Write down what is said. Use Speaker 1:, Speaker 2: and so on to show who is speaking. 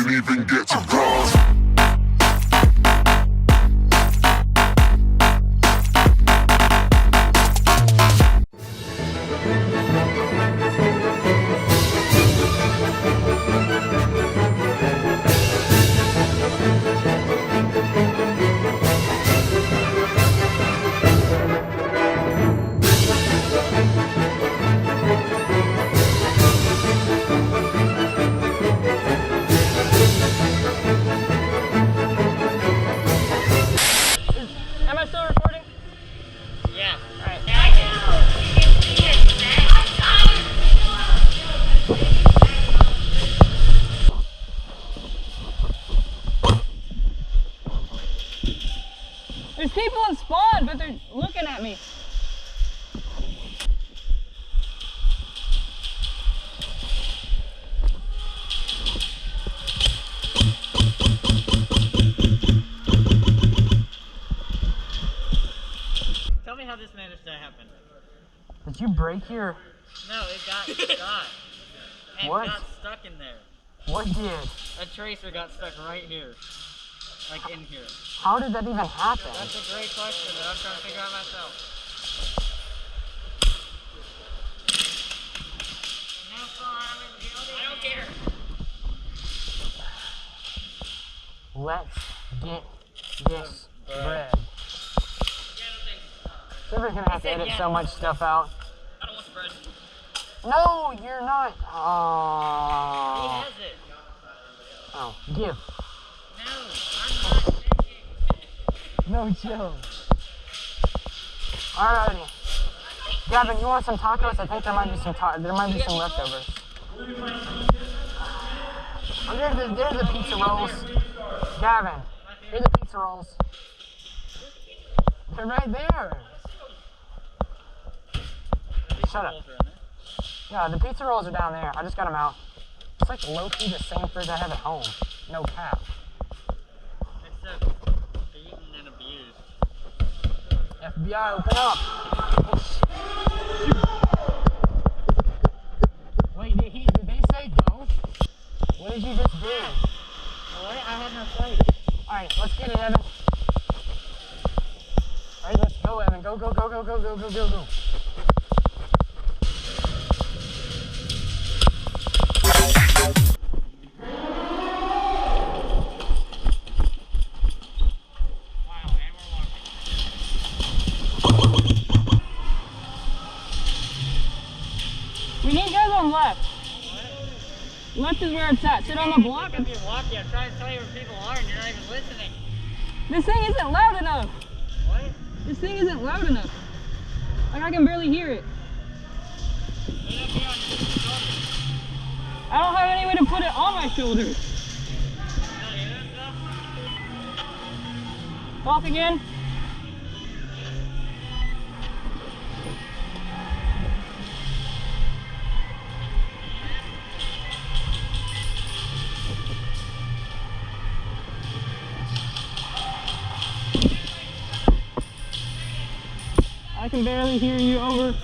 Speaker 1: didn't even get to cross.
Speaker 2: Am I still recording?
Speaker 3: Yeah.
Speaker 2: Alright. There's people in spawn, but they're looking at me.
Speaker 3: Tell me how this managed to happen.
Speaker 2: Did you break your...
Speaker 3: No, it got stuck. And
Speaker 2: What?
Speaker 3: got stuck in there.
Speaker 2: What did?
Speaker 3: A tracer got stuck right here. Like in here.
Speaker 2: How did that even happen?
Speaker 3: That's a great question that I'm trying to figure out myself. I don't care.
Speaker 2: Let's get this bread. Trevor's gonna have to edit so much stuff out.
Speaker 3: I don't want the bread.
Speaker 2: No, you're not.
Speaker 3: He
Speaker 2: Oh.
Speaker 3: has it.
Speaker 2: Oh, give.
Speaker 3: No, I'm not taking.
Speaker 2: No joke. Alrighty. Gavin, you want some tacos? I think there might be some leftovers. Oh, there's the pizza rolls. Gavin, here's the pizza rolls. They're right there. Shut up. Yeah, the pizza rolls are down there. I just got them out. It's like low-key the same fridge I have at home. No cap.
Speaker 3: Except eaten and abused.
Speaker 2: FBI, open up. Wait, did they say go? What did you just do?
Speaker 3: What? I had no sight.
Speaker 2: Alright, let's get it, Evan. Alright, let's go, Evan. Go, go, go, go, go, go, go, go, go. We need guys on left. Left is where it's at. Sit on the block.
Speaker 3: I'm walking. I'm trying to tell you where people are and you're not even listening.
Speaker 2: This thing isn't loud enough.
Speaker 3: What?
Speaker 2: This thing isn't loud enough. Like I can barely hear it.
Speaker 3: It'll be on your shoulders.
Speaker 2: I don't have any way to put it on my shoulders.
Speaker 3: You don't hear that stuff?
Speaker 2: Talk again. I can barely hear you, over.